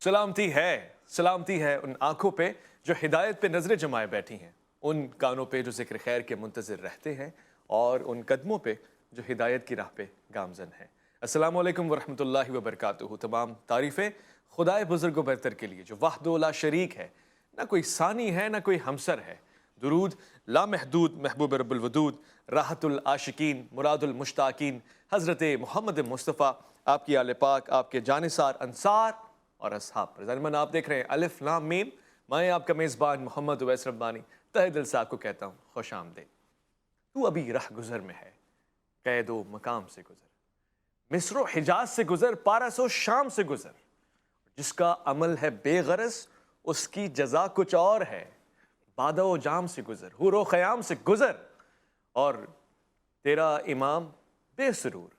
سلامتی ہے ان آنکھوں پہ جو ہدایت پہ نظریں جمائے بیٹھی ہیں، ان کانوں پہ جو ذکر خیر کے منتظر رہتے ہیں، اور ان قدموں پہ جو ہدایت کی راہ پہ گامزن ہیں۔ السلام علیکم ورحمۃ اللہ وبرکاتہ۔ تمام تعریفیں خدائے بزرگ و برتر کے لیے جو وحدہ لا شریک ہے، نہ کوئی ثانی ہے نہ کوئی ہمسر ہے۔ درود لامحدود محبوب رب الودود، راحت العاشقین مراد المشتاقین، حضرت محمد مصطفیٰ، آپ کی آل پاک، آپ کے جانثار انصار اور اصحاب پر۔ ظالمان آپ دیکھ رہے ہیں الف لام میم، میں آپ کا میزبان محمد اویس ربانی تہ دل سے آپ کو کہتا ہوں خوش آمدید۔ تو ابھی رہ گزر میں ہے، قید و مقام سے گزر، مصر و حجاز سے گزر، پارس و شام سے گزر، جس کا عمل ہے بے غرض اس کی جزا کچھ اور ہے۔ بادہ و جام سے گزر، حور و خیام سے گزر، اور تیرا امام بے سرور،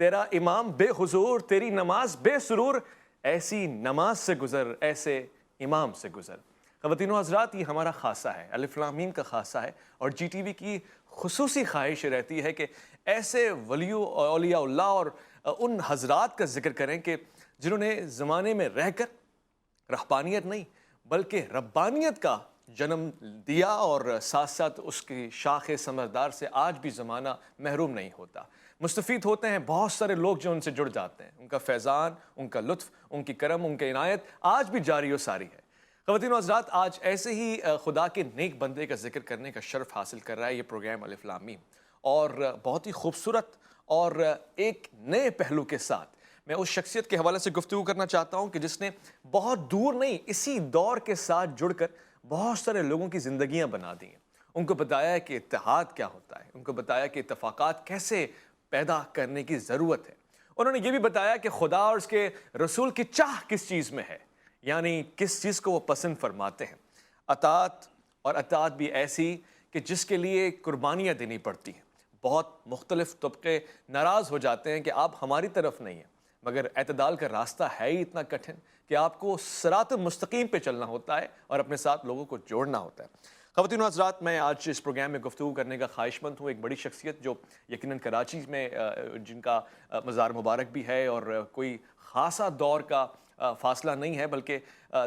تیرا امام بے حضور، تیری نماز بے سرور، ایسی نماز سے گزر، ایسے امام سے گزر۔ خواتین و حضرات، یہ ہمارا خاصہ ہے، الف لام میم کا خاصہ ہے، اور جی ٹی وی کی خصوصی خواہش رہتی ہے کہ ایسے ولیوں اولیاء اللہ اور ان حضرات کا ذکر کریں کہ جنہوں نے زمانے میں رہ کر رہبانیت نہیں بلکہ ربانیت کا جنم دیا، اور ساتھ ساتھ اس کی شاخ ثمردار سے آج بھی زمانہ محروم نہیں ہوتا۔ مستفید ہوتے ہیں بہت سارے لوگ جو ان سے جڑ جاتے ہیں، ان کا فیضان، ان کا لطف، ان کی کرم، ان کی عنایت آج بھی جاری و ساری ہے۔ خواتین و حضرات، آج ایسے ہی خدا کے نیک بندے کا ذکر کرنے کا شرف حاصل کر رہا ہے یہ پروگرام الف لام میم، اور بہت ہی خوبصورت اور ایک نئے پہلو کے ساتھ میں اس شخصیت کے حوالے سے گفتگو کرنا چاہتا ہوں کہ جس نے بہت دور نہیں، اسی دور کے ساتھ جڑ کر بہت سارے لوگوں کی زندگیاں بنا دی ہیں۔ ان کو بتایا کہ اتحاد کیا ہوتا ہے، ان کو بتایا کہ اتفاقات کیسے پیدا کرنے کی ضرورت ہے۔ انہوں نے یہ بھی بتایا کہ خدا اور اس کے رسول کی چاہ کس چیز میں ہے، یعنی کس چیز کو وہ پسند فرماتے ہیں۔ اطاعت، اور اطاعت بھی ایسی کہ جس کے لیے قربانیاں دینی پڑتی ہیں۔ بہت مختلف طبقے ناراض ہو جاتے ہیں کہ آپ ہماری طرف نہیں ہیں، مگر اعتدال کا راستہ ہے ہی اتنا کٹھن کہ آپ کو صراط مستقیم پہ چلنا ہوتا ہے اور اپنے ساتھ لوگوں کو جوڑنا ہوتا ہے۔ خواتین و حضرات، میں آج اس پروگرام میں گفتگو کرنے کا خواہش مند ہوں ایک بڑی شخصیت جو یقیناً کراچی میں جن کا مزار مبارک بھی ہے، اور کوئی خاصا دور کا فاصلہ نہیں ہے بلکہ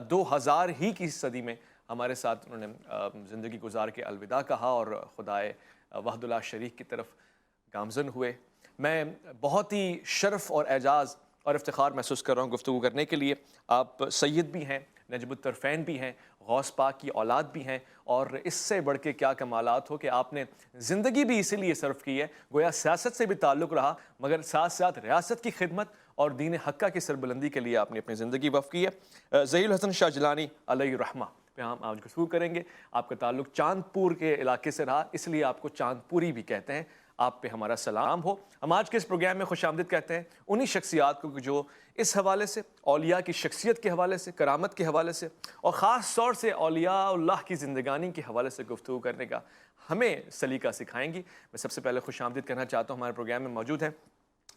2000 ہی کی صدی میں ہمارے ساتھ انہوں نے زندگی گزار کے الوداع کہا اور خدائے وحدہ لا شریک کی طرف گامزن ہوئے۔ میں بہت ہی شرف اور اعزاز اور افتخار محسوس کر رہا ہوں گفتگو کرنے کے لیے۔ آپ سید بھی ہیں، نجم الطرفین بھی ہیں، غوث پاک کی اولاد بھی ہیں، اور اس سے بڑھ کے کیا کمالات ہو کہ آپ نے زندگی بھی اسی لیے صرف کی ہے، گویا سیاست سے بھی تعلق رہا مگر ساتھ ساتھ ریاست کی خدمت اور دین حقہ کی سربلندی کے لیے آپ نے اپنی زندگی وقف کی ہے۔ ذہی الحسن شاہ جیلانی علیہ الرحمہ پہ ہم آج گفتگو کریں گے۔ آپ کا تعلق چاند پور کے علاقے سے رہا، اس لیے آپ کو چاند پوری بھی کہتے ہیں۔ آپ پہ ہمارا سلام ہو۔ ہم آج کے اس پروگرام میں خوش آمدید کہتے ہیں انہی شخصیات کو جو اس حوالے سے، اولیاء کی شخصیت کے حوالے سے، کرامت کے حوالے سے، اور خاص طور سے اولیاء اللہ کی زندگانی کے حوالے سے گفتگو کرنے کا ہمیں سلیقہ سکھائیں گی۔ میں سب سے پہلے خوش آمدید کرنا چاہتا ہوں، ہمارے پروگرام میں موجود ہیں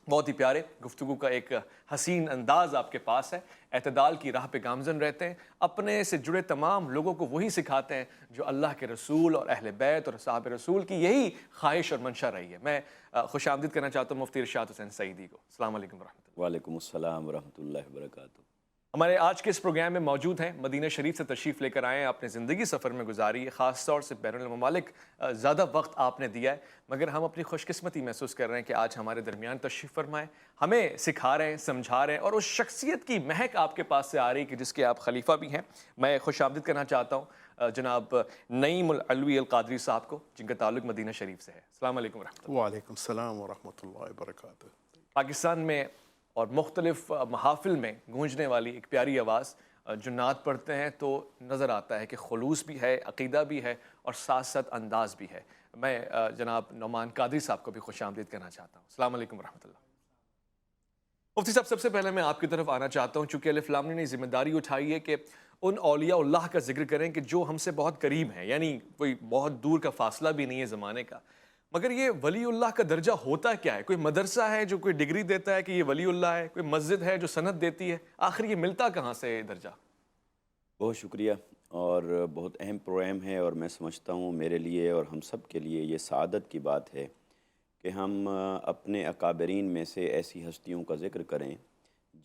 بہت ہی پیارے، گفتگو کا ایک حسین انداز آپ کے پاس ہے، اعتدال کی راہ پہ گامزن رہتے ہیں، اپنے سے جڑے تمام لوگوں کو وہی سکھاتے ہیں جو اللہ کے رسول اور اہل بیت اور صحابہ رسول کی یہی خواہش اور منشا رہی ہے۔ میں خوش آمدید کرنا چاہتا ہوں مفتی ارشاد حسین سعیدی کو۔ السلام علیکم ورحمۃ اللہ۔ وعلیکم السلام ورحمۃ اللہ وبرکاتہ۔ ہمارے آج کے اس پروگرام میں موجود ہیں، مدینہ شریف سے تشریف لے کر آئے ہیں، اپنے زندگی سفر میں گزاری ہے، خاص طور سے بین الممالک زیادہ وقت آپ نے دیا ہے، مگر ہم اپنی خوش قسمتی محسوس کر رہے ہیں کہ آج ہمارے درمیان تشریف فرمائیں، ہمیں سکھا رہے ہیں، سمجھا رہے ہیں، اور اس شخصیت کی مہک آپ کے پاس سے آ رہی ہے کہ جس کے آپ خلیفہ بھی ہیں۔ میں خوش آمدید کرنا چاہتا ہوں جناب نعیم العلوی القادری صاحب کو، جن کا تعلق مدینہ شریف سے ہے۔ السلام علیکم ورحمۃ اللہ۔ وعلیکم السلام ورحمۃ اللہ وبرکاتہ۔ پاکستان میں اور مختلف محافل میں گونجنے والی ایک پیاری آواز، جو نعت پڑھتے ہیں تو نظر آتا ہے کہ خلوص بھی ہے، عقیدہ بھی ہے، اور ساتھ ساتھ انداز بھی ہے۔ میں جناب نعمان قادری صاحب کو بھی خوش آمدید کرنا چاہتا ہوں۔ السلام علیکم ورحمۃ اللہ۔ مفتی صاحب، سب سے پہلے میں آپ کی طرف آنا چاہتا ہوں، چونکہ الف لام نے ذمہ داری اٹھائی ہے کہ ان اولیاء اللہ کا ذکر کریں کہ جو ہم سے بہت قریب ہیں، یعنی کوئی بہت دور کا فاصلہ بھی نہیں ہے زمانے کا، مگر یہ ولی اللہ کا درجہ ہوتا کیا ہے؟ کوئی مدرسہ ہے جو کوئی ڈگری دیتا ہے کہ یہ ولی اللہ ہے؟ کوئی مسجد ہے جو سند دیتی ہے؟ آخر یہ ملتا کہاں سے یہ درجہ؟ بہت شکریہ، اور بہت اہم پروگرام ہے، اور میں سمجھتا ہوں میرے لیے اور ہم سب کے لیے یہ سعادت کی بات ہے کہ ہم اپنے اکابرین میں سے ایسی ہستیوں کا ذکر کریں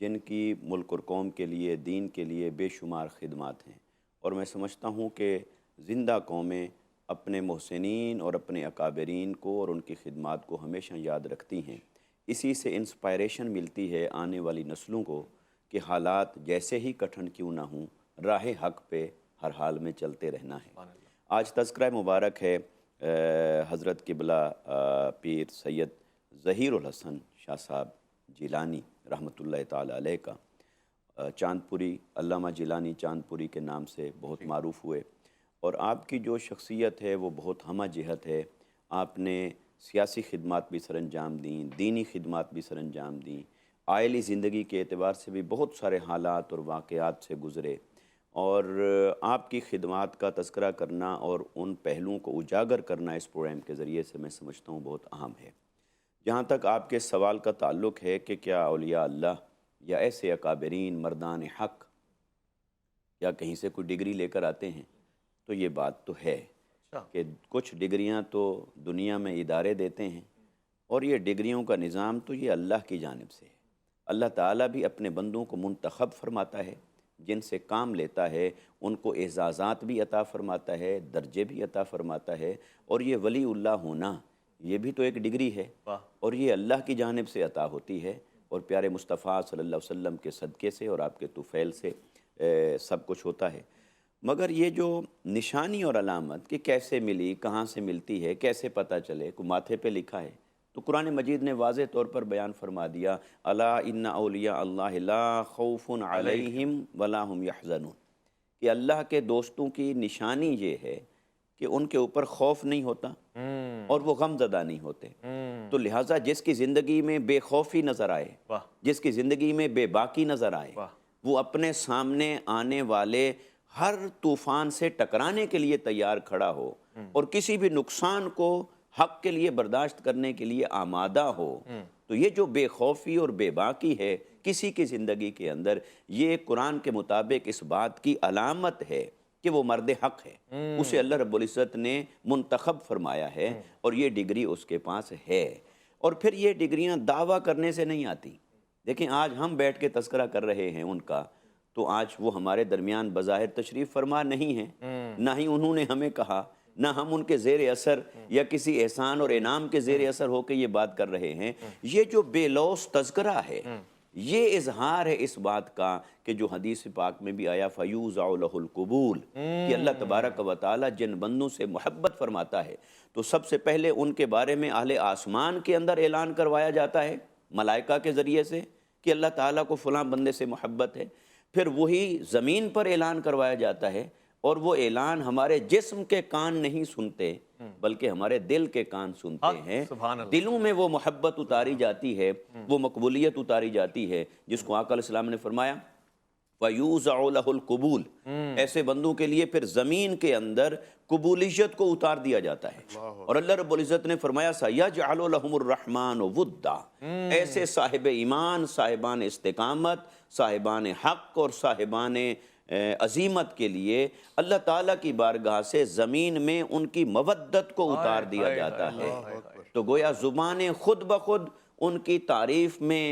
جن کی ملک اور قوم کے لیے، دین کے لیے بے شمار خدمات ہیں، اور میں سمجھتا ہوں کہ زندہ قومیں اپنے محسنین اور اپنے اکابرین کو اور ان کی خدمات کو ہمیشہ یاد رکھتی ہیں۔ اسی سے انسپائریشن ملتی ہے آنے والی نسلوں کو کہ حالات جیسے ہی کٹھن کیوں نہ ہوں، راہ حق پہ ہر حال میں چلتے رہنا ہے۔ آج تذکرہ مبارک ہے حضرت قبلہ پیر سید ظہیر الحسن شاہ صاحب جیلانی رحمۃ اللہ تعالی علیہ کا۔ چاندپوری، علامہ جیلانی چاندپوری کے نام سے بہت معروف ہوئے، اور آپ کی جو شخصیت ہے وہ بہت ہمہ جہت ہے۔ آپ نے سیاسی خدمات بھی سر انجام دیں، دینی خدمات بھی سر انجام دیں، عائلی زندگی کے اعتبار سے بھی بہت سارے حالات اور واقعات سے گزرے، اور آپ کی خدمات کا تذکرہ کرنا اور ان پہلوؤں کو اجاگر کرنا اس پروگرام کے ذریعے سے میں سمجھتا ہوں بہت اہم ہے۔ جہاں تک آپ کے سوال کا تعلق ہے کہ کیا اولیاء اللہ یا ایسے اکابرین مردان حق یا کہیں سے کوئی ڈگری لے کر آتے ہیں، تو یہ بات تو ہے کہ کچھ ڈگریاں تو دنیا میں ادارے دیتے ہیں، اور یہ ڈگریوں کا نظام تو یہ اللہ کی جانب سے ہے۔ اللہ تعالیٰ بھی اپنے بندوں کو منتخب فرماتا ہے، جن سے کام لیتا ہے ان کو اعزازات بھی عطا فرماتا ہے، درجے بھی عطا فرماتا ہے، اور یہ ولی اللہ ہونا یہ بھی تو ایک ڈگری ہے، اور یہ اللہ کی جانب سے عطا ہوتی ہے، اور پیارے مصطفیٰ صلی اللہ علیہ وسلم کے صدقے سے اور آپ کے طفیل سے سب کچھ ہوتا ہے۔ مگر یہ جو نشانی اور علامت کہ کیسے ملی، کہاں سے ملتی ہے، کیسے پتہ چلے، کو ماتھے پہ لکھا ہے، تو قرآن مجید نے واضح طور پر بیان فرما دیا، الا ان اولیاء اللہ لا خوف علیہم ولا هم یحزنون، کہ اللہ کے دوستوں کی نشانی یہ ہے کہ ان کے اوپر خوف نہیں ہوتا اور وہ غم زدہ نہیں ہوتے۔ تو لہٰذا جس کی زندگی میں بے خوفی نظر آئے، جس کی زندگی میں بے باکی نظر آئے، وہ اپنے سامنے آنے والے ہر طوفان سے ٹکرانے کے لیے تیار کھڑا ہو، اور کسی بھی نقصان کو حق کے لیے برداشت کرنے کے لیے آمادہ ہو، تو یہ جو بے خوفی اور بے باکی ہے کسی کی زندگی کے اندر، یہ قرآن کے مطابق اس بات کی علامت ہے کہ وہ مرد حق ہے، اسے اللہ رب العزت نے منتخب فرمایا ہے، اور یہ ڈگری اس کے پاس ہے۔ اور پھر یہ ڈگریاں دعویٰ کرنے سے نہیں آتی۔ دیکھیں آج ہم بیٹھ کے تذکرہ کر رہے ہیں ان کا، تو آج وہ ہمارے درمیان بظاہر تشریف فرما نہیں ہیں، نہ ہی انہوں نے ہمیں کہا، نہ ہم ان کے زیر اثر یا کسی احسان اور انعام کے زیر اثر ہو کے یہ بات کر رہے ہیں۔ یہ جو بے لوث تذکرہ ہے، یہ اظہار ہے اس بات کا کہ جو حدیث پاک میں بھی آیا فَيُوزَعُ لَهُ الْقُبُولُ، کہ اللہ تبارک و تعالیٰ جن بندوں سے محبت فرماتا ہے تو سب سے پہلے ان کے بارے میں اہل آسمان کے اندر اعلان کروایا جاتا ہے ملائکہ کے ذریعے سے کہ اللہ تعالیٰ کو فلاں بندے سے محبت ہے، پھر وہی زمین پر اعلان کروایا جاتا ہے، اور وہ اعلان ہمارے جسم کے کان نہیں سنتے بلکہ ہمارے دل کے کان سنتے ہیں۔ دلوں میں وہ محبت اتاری جاتی ہے، وہ مقبولیت اتاری جاتی ہے، جس کو آقا علیہ السلام نے فرمایا وَيُوزَعُ لَهُ الْقُبُولُ، ایسے بندوں کے لیے پھر زمین کے اندر قبولیت کو اتار دیا جاتا ہے۔ اور اللہ رب العزت نے فرمایا سَيَجْعَلُ لَهُمُ الرَّحْمَنُ وُدًّا، ایسے صاحب ایمان، صاحبان استقامت، صاحبان حق اور صاحبان عظیمت کے لیے اللہ تعالیٰ کی بارگاہ سے زمین میں ان کی مودت کو اتار دیا جاتا ہے۔ تو گویا زبانیں خود بخود ان کی تعریف میں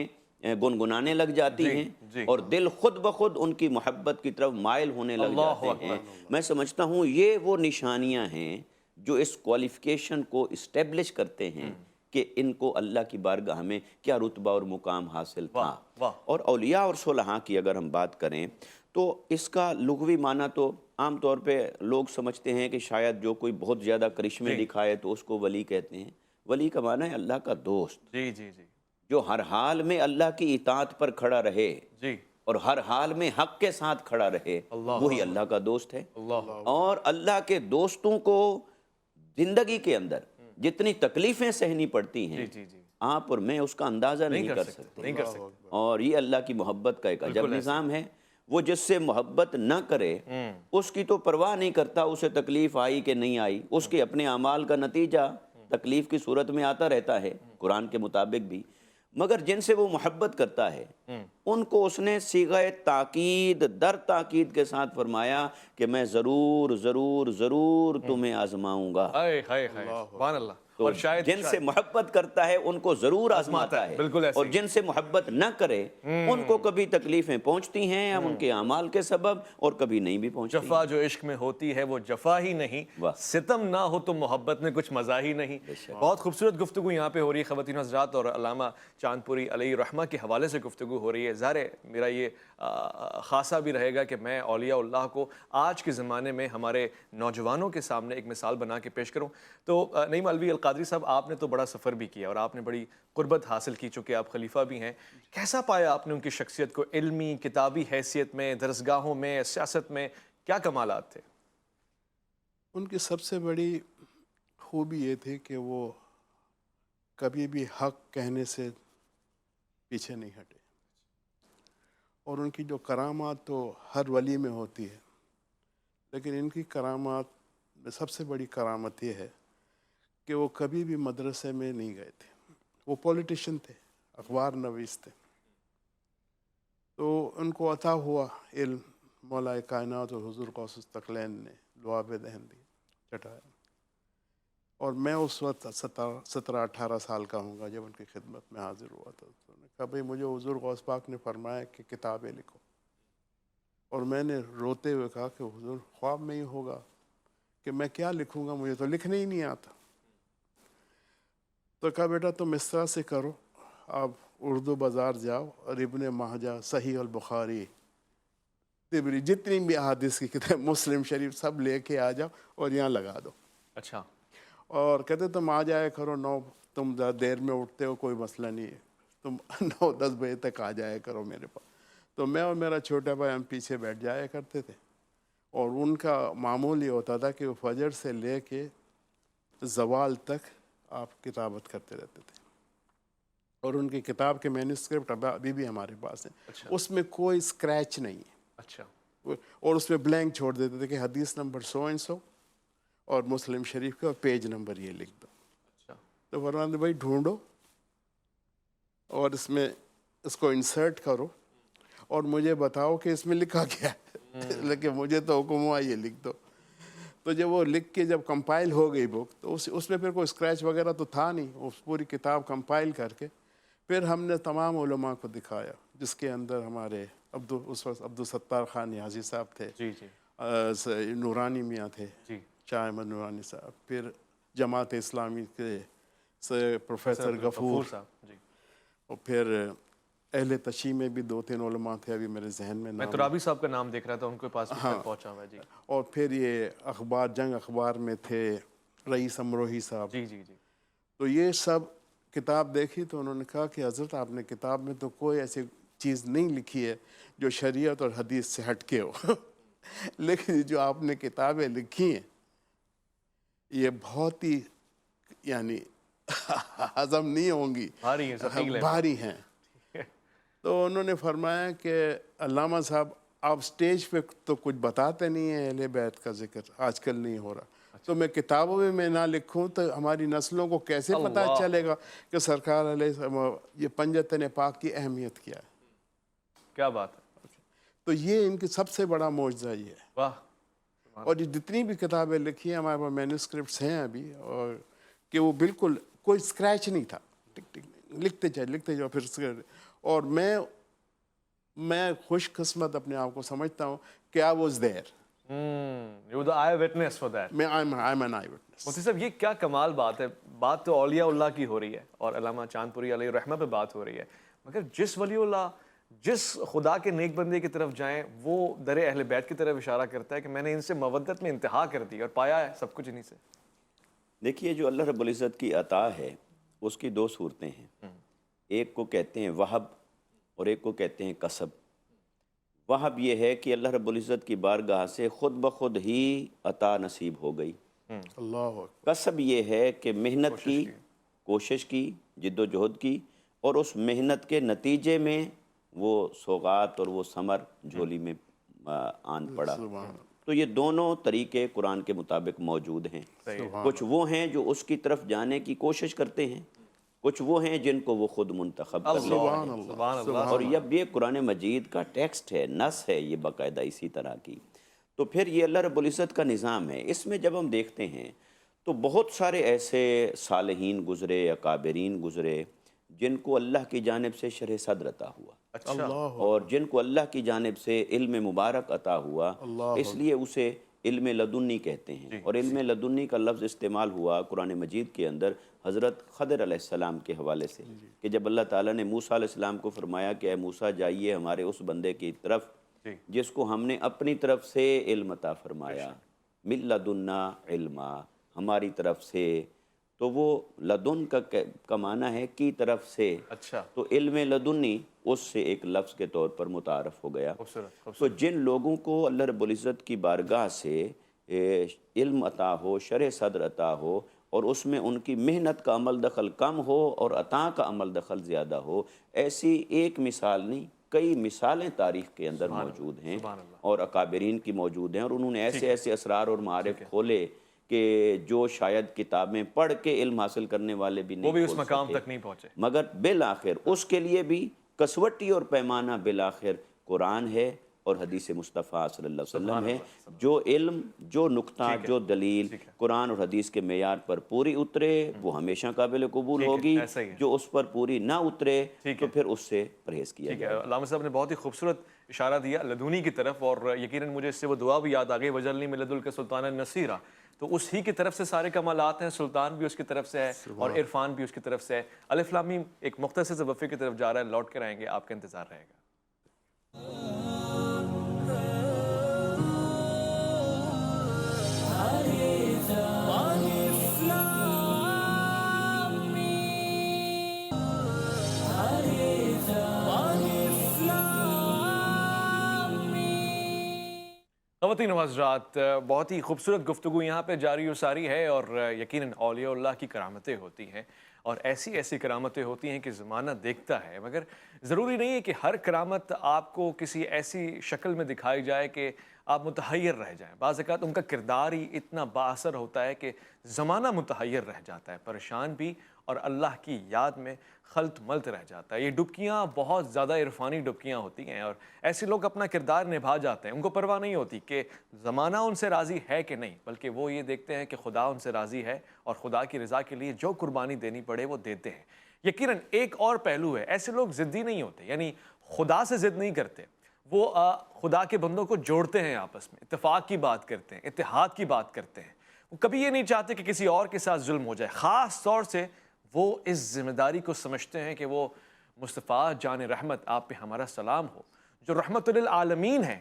گنگنانے لگ جاتی ہیں، اور دل خود بخود ان کی محبت کی طرف مائل ہونے لگ جاتے ہیں۔ میں سمجھتا ہوں یہ وہ نشانیاں ہیں جو اس کوالیفیکیشن کو اسٹیبلش کرتے ہیں کہ ان کو اللہ کی بارگاہ میں کیا رتبہ اور مقام حاصل تھا۔ اور اولیاء اور صلحاء کی اگر ہم بات کریں تو اس کا لغوی معنی تو عام طور پہ لوگ سمجھتے ہیں کہ شاید جو کوئی بہت زیادہ کرشمے دکھائے تو اس کو ولی کہتے ہیں۔ ولی کا معنی ہے اللہ کا دوست، جو ہر حال میں اللہ کی اطاعت پر کھڑا رہے اور ہر حال میں حق کے ساتھ کھڑا رہے، وہی اللہ کا دوست ہے۔ اور اللہ کے دوستوں کو زندگی کے اندر جتنی تکلیفیں سہنی پڑتی ہیں آپ اور میں اس کا اندازہ نہیں کر سکتے، اور یہ اللہ کی محبت کا ایک عجب نظام ہے۔ وہ جس سے محبت نہ کرے اس کی تو پرواہ نہیں کرتا اسے تکلیف آئی کہ نہیں آئی، اس کے اپنے اعمال کا نتیجہ تکلیف کی صورت میں آتا رہتا ہے قرآن کے مطابق بھی۔ مگر جن سے وہ محبت کرتا ہے ان کو اس نے صیغہ تاکید در تاکید کے ساتھ فرمایا کہ میں ضرور ضرور ضرور تمہیں آزماؤں گا۔ سبحان اللہ۔ تو اور شاید جن سے محبت کرتا ہے ان کو ضرور آزماتا ہے، بالکل ایسے اور ہی۔ جن سے محبت نہ کرے ان کو کبھی تکلیفیں پہنچتی ہیں ان کے اعمال کے سبب، اور کبھی نہیں بھی پہنچتی۔ جفا جو عشق میں ہوتی ہے وہ جفا ہی نہیں، واہ، ستم نہ ہو تو محبت میں کچھ مزہ ہی نہیں۔ بے شک۔ بہت خوبصورت گفتگو یہاں پہ ہو رہی ہے خواتین و حضرات، اور علامہ چاند پوری علیہ رحمہ کے حوالے سے گفتگو ہو رہی ہے۔ ظاہر ہے میرا یہ خاصہ بھی رہے گا کہ میں اولیاء اللہ کو آج کے زمانے میں ہمارے نوجوانوں کے سامنے ایک مثال بنا کے پیش کروں۔ تو نعیم علوی القادری صاحب، آپ نے تو بڑا سفر بھی کیا اور آپ نے بڑی قربت حاصل کی، چونکہ آپ خلیفہ بھی ہیں۔ کیسا پایا آپ نے ان کی شخصیت کو، علمی کتابی حیثیت میں، درسگاہوں میں، سیاست میں کیا کمالات تھے؟ ان کی سب سے بڑی خوبی یہ تھی کہ وہ کبھی بھی حق کہنے سے پیچھے نہیں ہٹے، اور ان کی جو کرامات تو ہر ولی میں ہوتی ہے، لیکن ان کی کرامات میں سب سے بڑی کرامت یہ ہے کہ وہ کبھی بھی مدرسے میں نہیں گئے تھے۔ وہ پولیٹیشین تھے، اخبار نویس تھے، تو ان کو عطا ہوا علم مولا کائنات اور حضور غوث الثقلین نے لعاب دہن دی چٹایا، اور میں اس وقت 17-18 سال کا ہوں گا جب ان کی خدمت میں حاضر ہوا تھا۔ تو نے کہا بھئی مجھے حضور غوث پاک نے فرمایا کہ کتابیں لکھو، اور میں نے روتے ہوئے کہا کہ حضور خواب میں ہی ہوگا کہ میں کیا لکھوں گا، مجھے تو لکھنے ہی نہیں آتا۔ تو کہا بیٹا تم اس طرح سے کرو، آپ اردو بازار جاؤ اور ابن ماجہ، صحیح البخاری، طبری، جتنی بھی احادیث کی کتاب، مسلم شریف، سب لے کے آ جاؤ اور یہاں لگا دو۔ اچھا، اور کہتے تم آ جایا کرو 9، تم دیر میں اٹھتے ہو کوئی مسئلہ نہیں ہے، تم 9-10 بجے تک آ جایا کرو میرے پاس۔ تو میں اور میرا چھوٹا بھائی ہم پیچھے بیٹھ جایا کرتے تھے، اور ان کا معمول یہ ہوتا تھا کہ وہ فجر سے لے کے زوال تک آپ کتابت کرتے رہتے تھے، اور ان کی کتاب کے مینوسکرپٹ ابھی بھی ہمارے پاس ہیں، اس میں کوئی اسکریچ نہیں ہے، اچھا، اور اس میں بلینک چھوڑ دیتے تھے کہ حدیث نمبر سو اینڈ سو اور مسلم شریف کا پیج نمبر یہ لکھ دو۔ اچھا، تو فرماتے بھائی ڈھونڈو اور اس میں اس کو انسرٹ کرو اور مجھے بتاؤ کہ اس میں لکھا کیا ہے، لیکن مجھے تو حکم ہوا یہ لکھ دو۔ تو جب وہ لکھ کے جب کمپائل ہو گئی بک، تو اس میں پھر کوئی اسکریچ وغیرہ تو تھا نہیں، اس پوری کتاب کمپائل کر کے پھر ہم نے تمام علماء کو دکھایا، جس کے اندر ہمارے اس وقت عبدالستار خان نیازی صاحب تھے، جی جی نورانی میاں تھے، جی، شاہ احمد نورانی صاحب، پھر جماعت اسلامی کے پروفیسر غفور، صاحب، جی۔ اور پھر اہل تشیع میں بھی 2-3 علماء تھے، ابھی میرے ذہن میں میں نام، ترابی صاحب کا نام دیکھ رہا تھا، ان کے پاس بھی تک پہنچا ہوا ہے۔ جی اور پھر یہ اخبار جنگ اخبار میں تھے رئیس امروہی صاحب۔ جی جی جی، تو یہ سب کتاب دیکھی تو انہوں نے کہا کہ حضرت آپ نے کتاب میں تو کوئی ایسی چیز نہیں لکھی ہے جو شریعت اور حدیث سے ہٹ کے ہو، لیکن جو آپ نے کتابیں لکھی ہیں یہ بہت ہی یعنی ہضم نہیں ہوں گی، بھاری ہیں، ثقیل ہیں۔ بھاری ہیں۔ تو انہوں نے فرمایا کہ علامہ صاحب آپ سٹیج پہ تو کچھ بتاتے نہیں ہیں اہل بیت کا ذکر، آج کل نہیں ہو رہا، تو میں کتابوں میں نہ لکھوں تو ہماری نسلوں کو کیسے پتہ چلے گا کہ سرکار علیہ یہ پنجتن پاک کی اہمیت کیا ہے۔ کیا بات ہے، تو یہ ان کی سب سے بڑا معجزہ یہ ہے۔ واہ، اور یہ جتنی بھی کتابیں لکھی ہیں ہمارے پاس مینوسکرپٹس ہیں ابھی، اور کہ وہ بالکل کوئی اسکریچ نہیں تھا، ٹک ٹک لکھتے جاؤ پھر۔ اور میں خوش قسمت اپنے آپ کو سمجھتا ہوں کہ I was there، you were the eye witness for that۔ میں I'm an eye witness۔ مفتی صاحب یہ کیا کمال بات ہے، بات تو اولیاء اللہ کی ہو رہی ہے اور علامہ چاند پوری علیہ رحمہ پہ بات ہو رہی ہے، مگر جس ولی اللہ، جس خدا کے نیک بندے کی طرف جائیں وہ در اہل بیت کی طرف اشارہ کرتا ہے کہ میں نے ان سے مودت میں انتہا کر دی اور پایا ہے سب کچھ انہی سے۔ دیکھیے جو اللہ رب العزت کی عطا ہے اس کی 2 صورتیں ہیں، ایک کو کہتے ہیں وہب اور ایک کو کہتے ہیں کسب۔ وہب یہ ہے کہ اللہ رب العزت کی بارگاہ سے خود بخود ہی عطا نصیب ہو گئی۔ اللہ اکبر۔ کسب یہ ہے کہ محنت کی، کوشش کی، جد و جہد کی، اور اس محنت کے نتیجے میں وہ سوغات اور وہ ثمر جھولی میں آن پڑا۔ تو یہ دونوں طریقے قرآن کے مطابق موجود ہیں۔ کچھ وہ ہیں جو اس کی طرف جانے کی کوشش کرتے ہیں، کچھ وہ ہیں جن کو وہ خود منتخب کر لیتے ہیں۔ سبحان اللہ۔ اور یہ قرآن مجید کا ٹیکسٹ ہے، نص ہے یہ باقاعدہ اسی طرح کی۔ تو پھر یہ اللہ رب العزت کا نظام ہے۔ اس میں جب ہم دیکھتے ہیں تو بہت سارے ایسے صالحین گزرے، اکابرین گزرے، جن کو اللہ کی جانب سے شرح صدر عطا ہوا، اچھا اللہ اور جن کو اللہ کی جانب سے علم مبارک عطا ہوا، اللہ اس لیے اسے علم لدنی کہتے ہیں۔ اور علم لدنی کا لفظ استعمال ہوا قرآن مجید کے اندر حضرت خضر علیہ السلام کے حوالے سے، کہ جب اللہ تعالیٰ نے موسیٰ علیہ السلام کو فرمایا کہ اے موسیٰ جائیے ہمارے اس بندے کی طرف جی جس کو ہم نے اپنی طرف سے علم عطا فرمایا، من لدنا علما، ہماری طرف سے، تو وہ لدن کا معنی ہے کی طرف سے، اچھا تو علم لدنی اس سے ایک لفظ کے طور پر متعارف ہو گیا۔ خوبصورت تو خوبصورت جن لوگوں کو اللہ رب العزت کی بارگاہ سے علم عطا ہو، شرح صدر عطا ہو، اور اس میں ان کی محنت کا عمل دخل کم ہو اور عطا کا عمل دخل زیادہ ہو، ایسی ایک مثال نہیں، کئی مثالیں تاریخ کے اندر موجود ہیں سبحان اللہ اور اکابرین کی موجود ہیں، اور انہوں نے ایسے ایسے اسرار اور معارف کھولے کہ جو شاید کتابیں پڑھ کے علم حاصل کرنے والے بھی وہ نہیں بھی اس کھول مقام سکے، تک نہیں پہنچے مگر بالآخر اس کے لیے بھی کسوٹی اور پیمانہ بالآخر قرآن ہے اور حدیث مصطفیٰ صلی اللہ علیہ وسلم ہے۔ جو علم، جو نقطہ، جو دلیل قرآن اور حدیث کے معیار پر پوری اترے وہ ہمیشہ قابل قبول ہوگی، ایسا ہی ہے۔ جو اس پر پوری نہ اترے تو پھر اس سے پرہیز کیا ٹھیک ہے، جائے۔ علامہ صاحب نے بہت ہی خوبصورت اشارہ دیا لدونی کی طرف، اور یقیناً مجھے اس سے وہ دعا بھی یاد آ گئی، وجلنی من لدنک سلطانا نصیرا، تو اس ہی کی طرف سے سارے کمالات ہیں، سلطان بھی اس کی طرف سے ہے اور عرفان بھی اس کی طرف سے ہے۔ الف لام میم ایک مختصر سے وقفے کی طرف جا رہا ہے، لوٹ کر آئیں گے، آپ کا انتظار رہے گا۔ خواتین و حضرات، بہت ہی خوبصورت گفتگو یہاں پہ جاری و ساری ہے، اور یقیناً اولیاء اللہ کی کرامتیں ہوتی ہیں، اور ایسی ایسی کرامتیں ہوتی ہیں کہ زمانہ دیکھتا ہے، مگر ضروری نہیں ہے کہ ہر کرامت آپ کو کسی ایسی شکل میں دکھائی جائے کہ آپ متحیر رہ جائیں۔ بعض اوقات ان کا کردار ہی اتنا با اثر ہوتا ہے کہ زمانہ متحیر رہ جاتا ہے، پریشان بھی، اور اللہ کی یاد میں خلط ملط رہ جاتا ہے۔ یہ ڈبکیاں بہت زیادہ عرفانی ڈبکیاں ہوتی ہیں، اور ایسے لوگ اپنا کردار نبھا جاتے ہیں، ان کو پرواہ نہیں ہوتی کہ زمانہ ان سے راضی ہے کہ نہیں، بلکہ وہ یہ دیکھتے ہیں کہ خدا ان سے راضی ہے، اور خدا کی رضا کے لیے جو قربانی دینی پڑے وہ دیتے ہیں۔ یقیناً ایک اور پہلو ہے، ایسے لوگ ضدی نہیں ہوتے، یعنی خدا سے ضد نہیں کرتے، وہ خدا کے بندوں کو جوڑتے ہیں، آپس میں اتفاق کی بات کرتے ہیں، اتحاد کی بات کرتے ہیں، وہ کبھی یہ نہیں چاہتے کہ کسی اور کے ساتھ ظلم ہو جائے۔ خاص طور سے وہ اس ذمہ داری کو سمجھتے ہیں کہ وہ مصطفیٰ جان رحمت، آپ پہ ہمارا سلام ہو، جو رحمت للعالمین ہیں،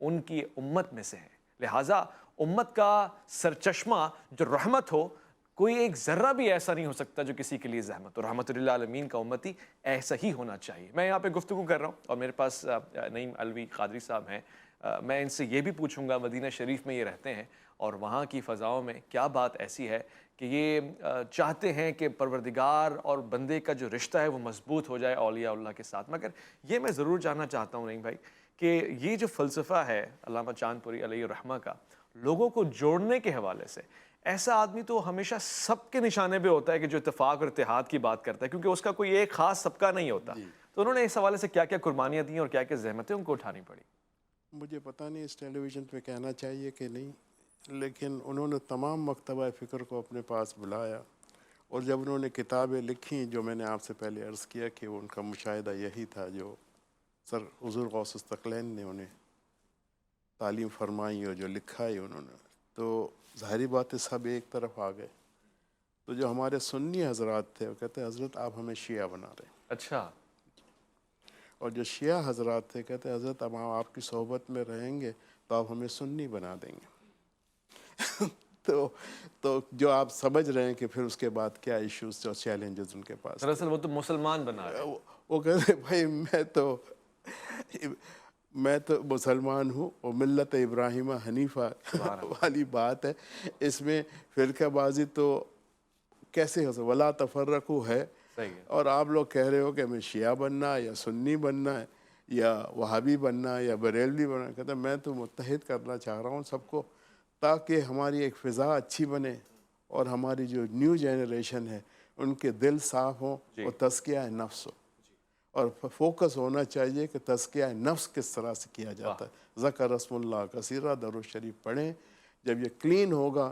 ان کی امت میں سے ہیں، لہٰذا امت کا سرچشمہ جو رحمت ہو، کوئی ایک ذرہ بھی ایسا نہیں ہو سکتا جو کسی کے لیے زحمت ہو۔ رحمت للعالمین کا امتی ایسا ہی ہونا چاہیے۔ میں یہاں پہ گفتگو کر رہا ہوں، اور میرے پاس نعیم علوی قادری صاحب ہیں، میں ان سے یہ بھی پوچھوں گا، مدینہ شریف میں یہ رہتے ہیں، اور وہاں کی فضاؤں میں کیا بات ایسی ہے کہ یہ چاہتے ہیں کہ پروردگار اور بندے کا جو رشتہ ہے وہ مضبوط ہو جائے اولیاء اللہ کے ساتھ۔ مگر یہ میں ضرور جاننا چاہتا ہوں نعیم بھائی کہ یہ جو فلسفہ ہے علامہ چاند پوری علیہ الرحمہ کا، لوگوں کو جوڑنے کے حوالے سے، ایسا آدمی تو ہمیشہ سب کے نشانے پہ ہوتا ہے کہ جو اتفاق اور اتحاد کی بات کرتا ہے، کیونکہ اس کا کوئی ایک خاص طبقہ نہیں ہوتا۔ تو انہوں نے اس حوالے سے کیا کیا قربانیاں دیں اور کیا کیا زحمتیں ان کو اٹھانی پڑی؟ مجھے پتہ نہیں اس ٹیلی ویژن پہ کہنا چاہیے کہ نہیں، لیکن انہوں نے تمام مکتبہ فکر کو اپنے پاس بلایا، اور جب انہوں نے کتابیں لکھیں، جو میں نے آپ سے پہلے عرض کیا کہ ان کا مشاہدہ یہی تھا جو سر حضور غوث الثقلین نے انہیں تعلیم فرمائی اور جو لکھا ہے انہوں نے، تو ظاہری بات ہے سب ایک طرف آ گئے۔ تو جو ہمارے سنی حضرات تھے وہ کہتے ہیں حضرت آپ ہمیں شیعہ بنا رہے ہیں، اچھا، اور جو شیعہ حضرات تھے کہتے ہیں حضرت اب ہم آپ کی صحبت میں رہیں گے تو آپ ہمیں سنی بنا دیں گے۔ تو جو آپ سمجھ رہے ہیں کہ پھر اس کے بعد کیا ایشوز اور چیلنجز ان کے پاس۔ دراصل وہ تو مسلمان بنا رہے ہیں۔ وہ کہتے ہیں بھائی میں تو مسلمان ہوں، اور ملت ابراہیم حنیفہ والی بات ہے، اس میں فرقہ بازی تو کیسے ہو سکتا، ولا تفرقوا ہے، اور آپ لوگ کہہ رہے ہو کہ ہمیں شیعہ بننا ہے یا سنی بننا ہے یا وہابی بننا ہے یا بریلوی بننا ہے۔ کہتا ہے میں تو متحد کرنا چاہ رہا ہوں سب کو، تاکہ ہماری ایک فضا اچھی بنے، اور ہماری جو نیو جنریشن ہے ان کے دل صاف ہوں، اور تزکیہ نفس ہو، اور فوکس ہونا چاہیے کہ تزکیہ نفس کس طرح سے کیا جاتا ہے۔ ذکر رسم اللہ کثیرہ، درود شریف پڑھیں، جب یہ کلین ہوگا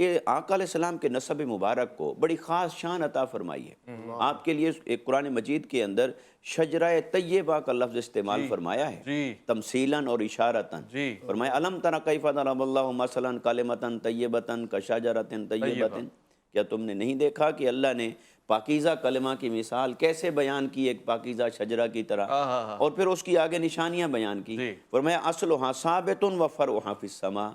یہ آقا علیہ السلام کے نسب مبارک کو بڑی خاص شان عطا فرمائی ہے۔ آپ کے لیے ایک قرآن مجید کے اندر شجرہ طیبہ کا لفظ استعمال فرمایا ہے، جی تمثیلاً اور اشارتاً۔ جی فرمایا الم تر کیف ضرب اللہ مثلا کلمۃ طیبۃ کشجرۃ طیبۃ، کیا تم نے نہیں دیکھا کہ اللہ نے پاکیزہ کلمہ کی مثال کیسے بیان کی ایک پاکیزہ شجرہ کی طرح، اور پھر اس کی آگے نشانیاں بیان کی۔ جی فرمایا اصلھا ثابت و فرعھا فی السماء،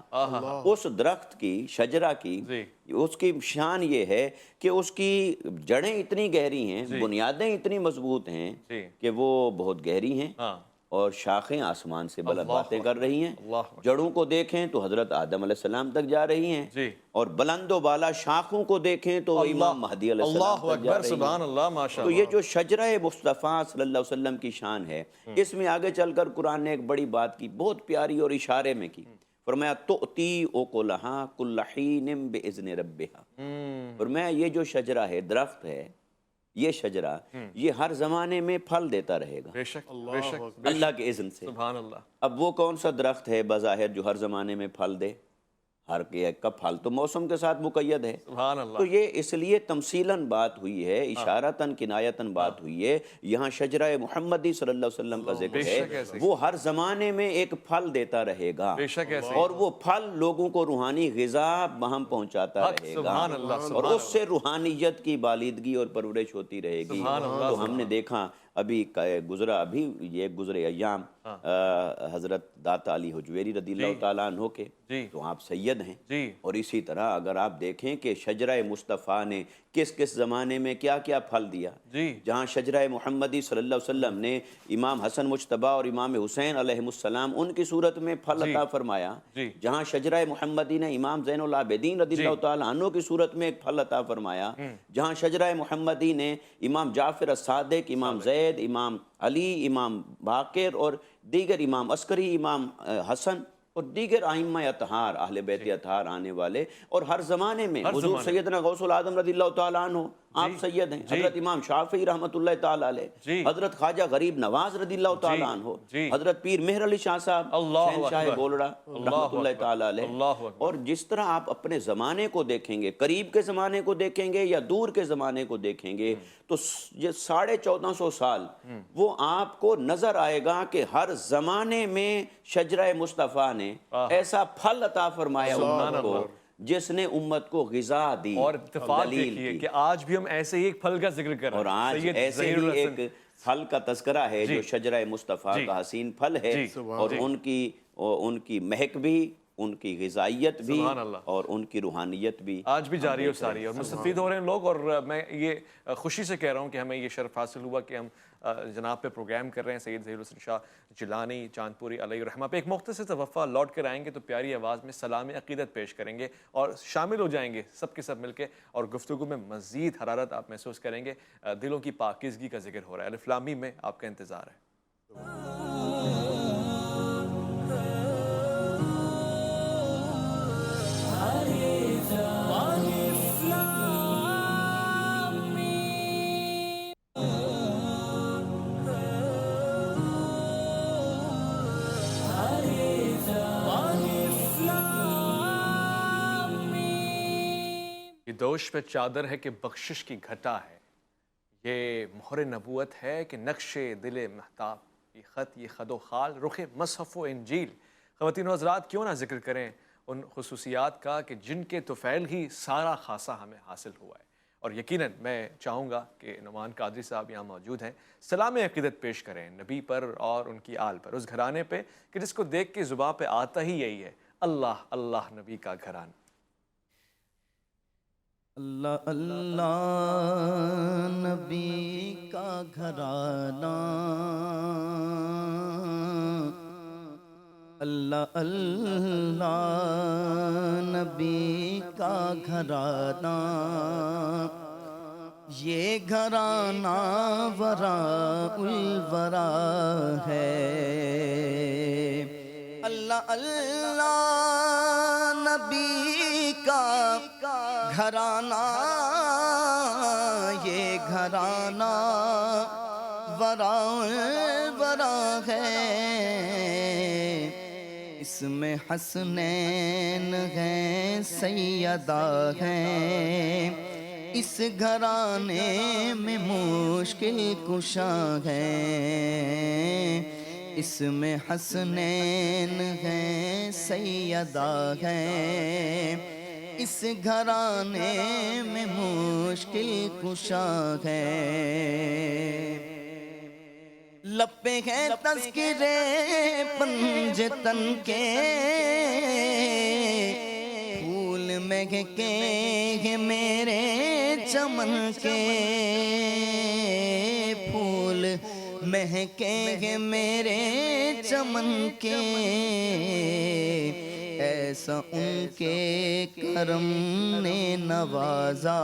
اس درخت کی، شجرہ کی، جی اس کی شان یہ ہے کہ اس کی جڑیں اتنی گہری ہیں، بنیادیں اتنی مضبوط ہیں جی کہ وہ بہت گہری ہیں، ہاں اور شاخیں آسمان سے بلند باتیں کر رہی ہیں۔ اللہ جڑوں کو دیکھیں تو حضرت آدم علیہ السلام تک جا رہی ہیں، جی اور بلند و بالا شاخوں کو دیکھیں تو امام مہدی علیہ السلام اللہ تک جا اکبر، رہی ہیں۔ سبحان اللہ، ماشاء تو اللہ۔ یہ جو شجرہ مصطفیٰ صلی اللہ علیہ وسلم کی شان ہے، اس میں آگے چل کر قرآن نے ایک بڑی بات کی، بہت پیاری اور اشارے میں کی۔ فرمایا تؤتی اکلھا کل حین باذن ربھا، فرمایا یہ جو شجرہ ہے، درخت ہے، یہ شجرہ یہ ہر زمانے میں پھل دیتا رہے گا بے شک بے شک، اللہ کے اذن سے۔ سبحان اللہ۔ اب وہ کون سا درخت ہے بظاہر جو ہر زمانے میں پھل دے؟ ہر ایک کا پھل تو موسم کے ساتھ مقید ہے۔ سبحان اللہ۔ تو یہ اس لیے تمثیلاً بات ہوئی ہے، اشارتاً کنایتاً بات ہوئی ہے۔ یہاں شجرہ محمدی صلی اللہ علیہ وسلم کا ذکر ہے، وہ ہر زمانے میں ایک پھل دیتا رہے گا، بے شک ایسے، اور وہ پھل لوگوں کو روحانی غذا بہم پہنچاتا رہے گا، سبحان اللہ، اور اس سے روحانیت کی بالیدگی اور پرورش ہوتی رہے گی۔ تو ہم نے دیکھا ابھی یہ گزرے ایام حضرت داتا علی حجویری رضی اللہ تعالیٰ عنہ کے، تو آپ سید ہیں، جی اور اسی طرح اگر آپ دیکھیں کہ شجرہ مصطفیٰ نے کس کس زمانے میں کیا کیا پھل دیا، جی جہاں شجرہ محمدی صلی اللہ علیہ وسلم نے امام حسن مجتبیٰ اور امام حسین علیہ السلام ان کی صورت میں پھل عطا فرمایا، جی جہاں شجرہ محمدی نے امام زین العابدین رضی اللہ تعالیٰ عنہ کی صورت میں ایک پھل عطا فرمایا، جہاں شجرہ محمدی نے امام جعفر الصادق، امام زید، امام علی، امام باقر اور دیگر امام عسکری، امام حسن اور دیگر ائمہ اطہار، اہل بیت اطہار آنے والے، اور ہر زمانے میں حضور سیدنا غوث العظم رضی اللہ تعالیٰ عنہ آپ سید ہیں، حضرت امام شافعی رحمۃ اللہ تعالیٰ علیہ، حضرت خواجہ غریب نواز رضی اللہ تعالیٰ عنہ، حضرت پیر مہر علی شاہ صاحب شہنشاہ بولڑا رحمۃ اللہ تعالیٰ علیہ۔ اور جس طرح آپ اپنے زمانے کو دیکھیں گے، قریب کے زمانے کو دیکھیں گے یا دور کے زمانے کو دیکھیں گے، تو یہ 1450 سال وہ آپ کو نظر آئے گا کہ ہر زمانے میں شجرہ مصطفیٰ نے ایسا پھل عطا فرمایا امت کو جس نے امت کو غذا دی اور اتفاق دیکھیے کہ آج بھی ہم ایسے ہی ایک پھل کا ذکر کر رہے ہیں، اور آج ایسے ہی ایک پھل کا تذکرہ ہے جو شجرہ مصطفیٰ کا حسین پھل ہے، اور ان کی مہک بھی، ان کی غذائیت بھی، اور ان کی روحانیت بھی آج بھی جاری اور ساری ہے، اور مستفید ہو رہے ہیں لوگ۔ اور میں یہ خوشی سے کہہ رہا ہوں کہ ہمیں یہ شرف حاصل ہوا کہ ہم جناب پہ پروگرام کر رہے ہیں، سید ظہیر حسن شاہ جیلانی چاندپوری علیہ الرحمہ پہ۔ ایک مختصر سا وقفہ، لوٹ کر آئیں گے تو پیاری آواز میں سلام عقیدت پیش کریں گے اور شامل ہو جائیں گے سب کے سب مل کے، اور گفتگو میں مزید حرارت آپ محسوس کریں گے۔ دلوں کی پاکیزگی کا ذکر ہو رہا ہے، الف لام میم میں آپ کا انتظار ہے۔ یہ دوش پہ چادر ہے کہ بخشش کی گھٹا ہے، یہ مہر نبوت ہے کہ نقش دل مہتاب، یہ خط، یہ خد و خال، رخ مصحف و انجیل۔ خواتین و حضرات، کیوں نہ ذکر کریں ان خصوصیات کا کہ جن کے طفیل ہی سارا خاصہ ہمیں حاصل ہوا ہے۔ اور یقیناً میں چاہوں گا کہ نعمان قادری صاحب یہاں موجود ہیں، سلام عقیدت پیش کریں نبی پر اور ان کی آل پر، اس گھرانے پہ کہ جس کو دیکھ کے زباں پہ آتا ہی یہی ہے، اللہ اللہ نبی کا گھرانہ۔ اللہ اللہ نبی کا گھرانہ، اللہ اللہ نبی کا گھرانہ، یہ گھرانہ وراء الورا ہے۔ اللہ اللہ نبی کا گھرانہ، یہ گھرانہ وراء الورا ہے۔ اس اس میں حسنین ہیں سیدہ ہیں، اس گھرانے میں مشکل کشا ہیں، اس میں حسنین ہیں سیدہ ہیں، اس گھرانے میں مشکل کشا ہیں۔ لب پہ ہے تذکرے پنجتن کے، پھول مہکے ہیں میرے چمن کے، پھول مہکے ہیں میرے چمن کے، ایسا ان کے کرم نے نوازا،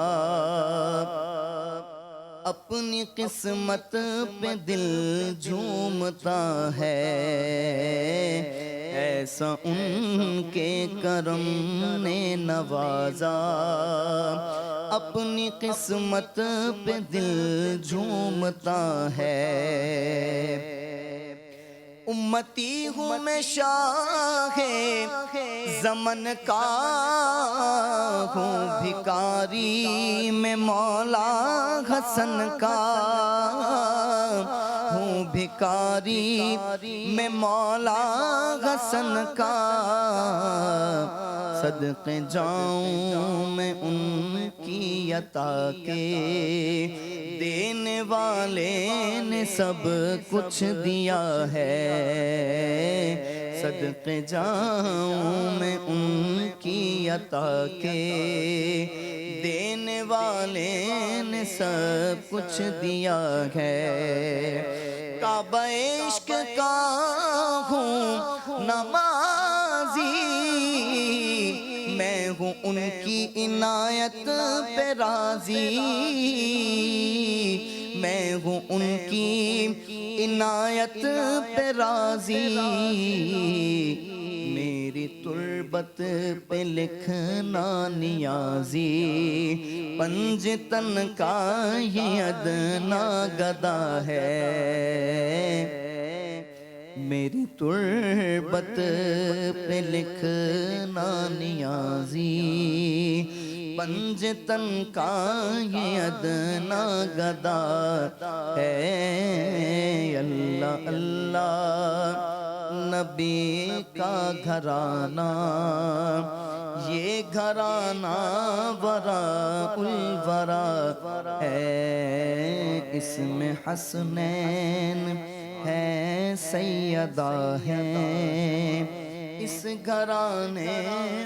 اپنی قسمت پہ دل جھومتا ہے، ایسا ان کے کرم نے نوازا، اپنی قسمت پہ دل جھومتا ہے۔ امتی ہوں میں شاہ زمن کا، ہوں بھکاری میں مولا حسن کا، ہوں بھکاری میں مولا حسن کا، صدقے جاؤں میں ان کی عطا کے، دینے والے نے سب کچھ دیا ہے، صدقے جاؤں میں ان کی عطا کے، دینے والے نے سب کچھ دیا ہے۔ کعبہ عشق کا ہوں نمازی، میں ہوں ان کی عنایت پہ راضی، میں ہوں ان کی عنایت پہ راضی، میری تربت پہ لکھنا نیازی، پنجتن کا یہ ادنا گدا ہے، میری تربت پہ لکھنا نیازی، پنجتن کا یہ ادنا گدا ہے۔ اللہ اللہ نبی کا گھرانہ، یہ گھرانہ وراء الورا ہے، اس میں حسنین ہیں سیدہ ہیں، اس گھرانے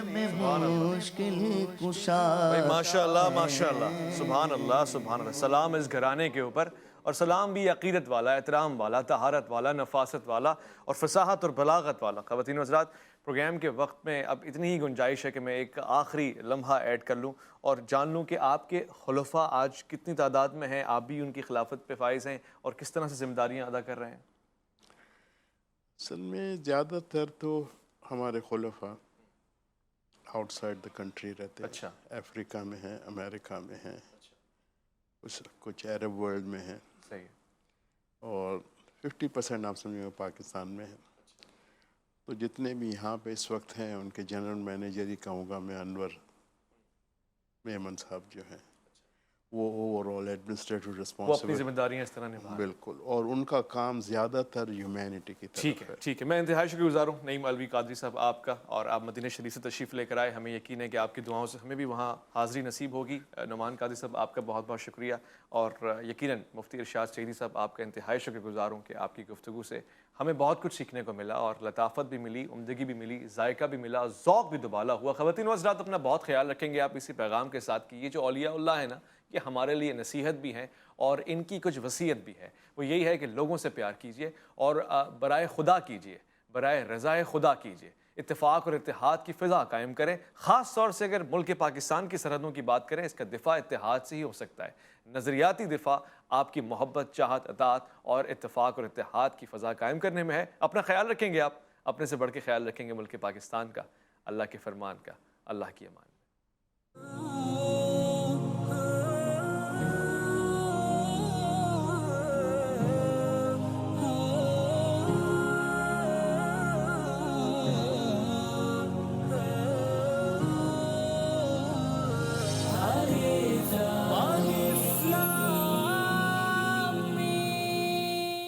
میں مشکل کشا۔ ماشاءاللہ ماشاءاللہ، سبحان اللہ سبحان اللہ۔ سلام اس گھرانے کے اوپر، اور سلام بھی عقیدت والا، احترام والا، طہارت والا، نفاست والا اور فصاحت اور بلاغت والا۔ خواتین و حضرات، پروگرام کے وقت میں اب اتنی ہی گنجائش ہے کہ میں ایک آخری لمحہ ایڈ کر لوں اور جان لوں کہ آپ کے خلفاء آج کتنی تعداد میں ہیں، آپ بھی ان کی خلافت پہ فائز ہیں اور کس طرح سے ذمہ داریاں ادا کر رہے ہیں؟ اصل میں زیادہ تر تو ہمارے خلفاء آؤٹ سائڈ دا کنٹری رہتے ہیں۔ اچھا، افریقہ میں ہیں، امریکہ میں ہیں، کچھ عرب ورلڈ میں ہیں، صحیح ہے، اور 50% آپ سمجھیں پاکستان میں ہیں۔ تو جتنے بھی یہاں پہ اس وقت ہیں ان کے جنرل مینیجر ہی کہوں گا میں انور میمن صاحب جو ہیں، وہ اوور آل ایڈمنسٹریٹو وہ اپنی رسپانسبل، ذمہ داریاں اس طرح نبھا رہے ہیں۔ بالکل، اور ان کا کام زیادہ تر ہیومینٹی کی ٹھیک طرف ہے ہے۔ ٹھیک ہے، میں انتہائی شکر گزار ہوں نعیم علوی قادری صاحب آپ کا، اور آپ مدینہ شریف سے تشریف لے کر آئے، ہمیں یقین ہے کہ آپ کی دعاؤں سے ہمیں بھی وہاں حاضری نصیب ہوگی۔ نعمان قادری صاحب آپ کا بہت بہت شکریہ، اور یقیناً مفتی ارشاد شہیدی صاحب آپ کا انتہائی شکر گزار ہوں کہ آپ کی گفتگو سے ہمیں بہت کچھ سیکھنے کو ملا، اور لطافت بھی ملی، عمدگی بھی ملی، ذائقہ بھی ملا، ذوق بھی دوبالا ہوا۔ خواتین و حضرات، اپنا بہت خیال رکھیں گے آپ اسی پیغام کے ساتھ کہ یہ جو اولیاء اللہ ہیں نا، یہ ہمارے لیے نصیحت بھی ہیں اور ان کی کچھ وصیت بھی ہے، وہ یہی ہے کہ لوگوں سے پیار کیجئے اور برائے خدا کیجئے، برائے رضائے خدا کیجئے، اتفاق اور اتحاد کی فضا قائم کریں۔ خاص طور سے اگر ملک پاکستان کی سرحدوں کی بات کریں، اس کا دفاع اتحاد سے ہی ہو سکتا ہے۔ نظریاتی دفاع آپ کی محبت، چاہت، اطاعت اور اتفاق اور اتحاد کی فضا قائم کرنے میں ہے۔ اپنا خیال رکھیں گے آپ، اپنے سے بڑھ کے خیال رکھیں گے ملک پاکستان کا، اللہ کے فرمان کا۔ اللہ کی امان۔